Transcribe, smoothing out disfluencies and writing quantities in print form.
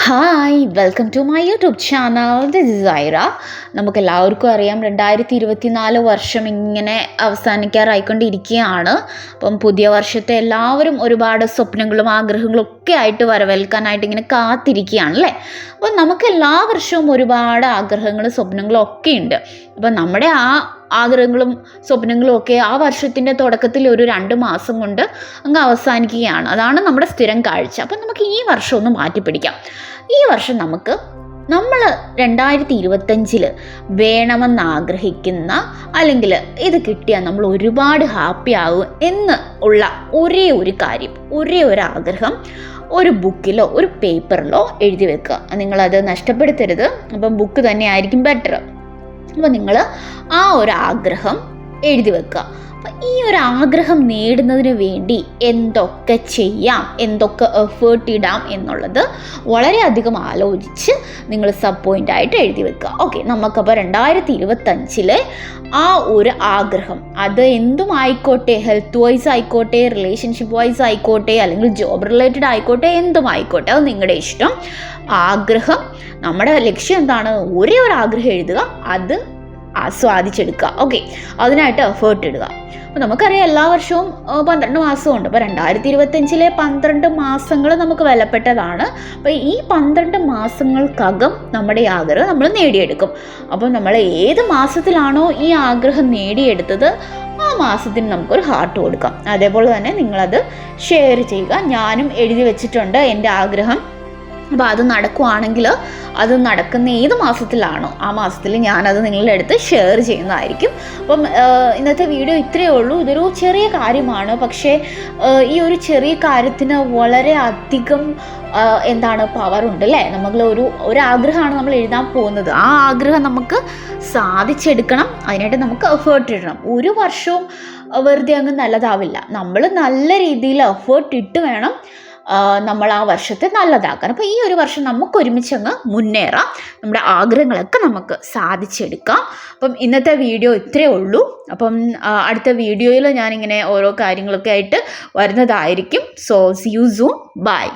Hi welcome to my YouTube channel. This is Aira. നമുക്കെല്ലാവർക്കും അറിയാം 2024 വർഷം ഇങ്ങനെ അവസാനിക്കാറായിക്കൊണ്ടിരിക്കുകയാണ്. അപ്പം പുതിയ വർഷത്തെ എല്ലാവരും ഒരുപാട് സ്വപ്നങ്ങളും ആഗ്രഹങ്ങളും ഒക്കെ ആയിട്ട് വരവേൽക്കാനായിട്ട് ഇങ്ങനെ കാത്തിരിക്കുകയാണ് അല്ലേ. അപ്പം നമുക്ക് എല്ലാ വർഷവും ഒരുപാട് ആഗ്രഹങ്ങളും സ്വപ്നങ്ങളും ഒക്കെ ഉണ്ട്. അപ്പം നമ്മുടെ ആ ആഗ്രഹങ്ങളും സ്വപ്നങ്ങളും ഒക്കെ ആ വർഷത്തിൻ്റെ തുടക്കത്തിൽ ഒരു 2 മാസം കൊണ്ട് അങ്ങ് അവസാനിക്കുകയാണ്. അതാണ് നമ്മുടെ സ്ഥിരം കാഴ്ച. അപ്പം നമുക്ക് ഈ വർഷം ഒന്ന് മാറ്റിപ്പിടിക്കാം. ഈ വർഷം നമ്മൾ 2025 വേണമെന്ന് ആഗ്രഹിക്കുന്ന, അല്ലെങ്കിൽ ഇത് കിട്ടിയാൽ നമ്മൾ ഒരുപാട് ഹാപ്പി ആകും എന്ന് ഉള്ള ഒരേ ഒരു കാര്യം, ഒരേ ഒരു ആഗ്രഹം ഒരു ബുക്കിലോ ഒരു പേപ്പറിലോ എഴുതി വെക്കുക. നിങ്ങളത് നഷ്ടപ്പെടുത്തരുത്. അപ്പം ബുക്ക് തന്നെ ആയിരിക്കും ബെറ്റർ. അപ്പോൾ നിങ്ങൾ ആ ഒരു ആഗ്രഹം എഴുതി വെക്കുക. അപ്പം ഈ ഒരു ആഗ്രഹം നേടുന്നതിന് വേണ്ടി എന്തൊക്കെ ചെയ്യാം, എന്തൊക്കെ എഫേർട്ട് ഇടാം എന്നുള്ളത് വളരെയധികം ആലോചിച്ച് നിങ്ങൾ സബ് പോയിൻ്റായിട്ട് എഴുതി വെക്കുക. ഓക്കെ, നമുക്കപ്പോൾ 2025 ആ ഒരു ആഗ്രഹം, അത് എന്തും ആയിക്കോട്ടെ, ഹെൽത്ത് വൈസ് ആയിക്കോട്ടെ, റിലേഷൻഷിപ്പ് വൈസ് ആയിക്കോട്ടെ, അല്ലെങ്കിൽ ജോബ് റിലേറ്റഡ് ആയിക്കോട്ടെ, എന്തും ആയിക്കോട്ടെ, അത് നിങ്ങളുടെ ഇഷ്ടം. ആഗ്രഹം, നമ്മുടെ ലക്ഷ്യം എന്താണ്? ഒരേ ഒരു ആഗ്രഹം എഴുതുക, അത് ആസ്വാദിച്ചെടുക്കുക. ഓക്കെ, അതിനായിട്ട് എഫേർട്ട് ഇടുക. അപ്പോൾ നമുക്കറിയാം എല്ലാ വർഷവും 12 മാസമുണ്ട്. അപ്പോൾ 2025 12 മാസങ്ങൾ നമുക്ക് വിലപ്പെട്ടതാണ്. അപ്പോൾ ഈ 12 മാസങ്ങൾക്കകം നമ്മുടെ ഈ ആഗ്രഹം നമ്മൾ നേടിയെടുക്കും. അപ്പോൾ നമ്മൾ ഏത് മാസത്തിലാണോ ഈ ആഗ്രഹം നേടിയെടുത്തത് ആ മാസത്തിന് നമുക്കൊരു ഹാർട്ട് കൊടുക്കാം. അതേപോലെ തന്നെ നിങ്ങളത് ഷെയർ ചെയ്യുക. ഞാനും എഴുതി വെച്ചിട്ടുണ്ട് എൻ്റെ ആഗ്രഹം. അപ്പോൾ അത് നടക്കുവാണെങ്കിൽ, അത് നടക്കുന്ന ഏത് മാസത്തിലാണോ ആ മാസത്തിൽ ഞാനത് നിങ്ങളുടെ അടുത്ത് ഷെയർ ചെയ്യുന്നതായിരിക്കും. അപ്പം ഇന്നത്തെ വീഡിയോ ഇത്രയേ ഉള്ളൂ. ഇതൊരു ചെറിയ കാര്യമാണ്, പക്ഷേ ഈ ഒരു ചെറിയ കാര്യത്തിന് വളരെ അധികം പവറുണ്ട് അല്ലേ. നമ്മൾ ഒരു ആഗ്രഹമാണ് നമ്മൾ എഴുതാൻ പോകുന്നത്. ആ ആഗ്രഹം നമുക്ക് സാധിച്ചെടുക്കണം. അതിനായിട്ട് നമുക്ക് എഫേർട്ട് ഇടണം. ഒരു വർഷവും വെറുതെ അങ്ങ് നല്ലതാവില്ല. നമ്മൾ നല്ല രീതിയിൽ എഫേർട്ട് ഇട്ട് വേണം നമ്മൾ ആ വർഷത്തെ നല്ലതാക്കാൻ. അപ്പോൾ ഈ ഒരു വർഷം നമുക്ക് ഒരുമിച്ചങ്ങ് മുന്നേറാം. നമ്മുടെ ആഗ്രഹങ്ങളൊക്കെ നമുക്ക് സാധിച്ചെടുക്കാം. അപ്പം ഇന്നത്തെ വീഡിയോ ഇത്രയേ ഉള്ളൂ. അപ്പം അടുത്ത വീഡിയോയിൽ ഞാനിങ്ങനെ ഓരോ കാര്യങ്ങളൊക്കെ ആയിട്ട് വരുന്നതായിരിക്കും. So see you soon. By.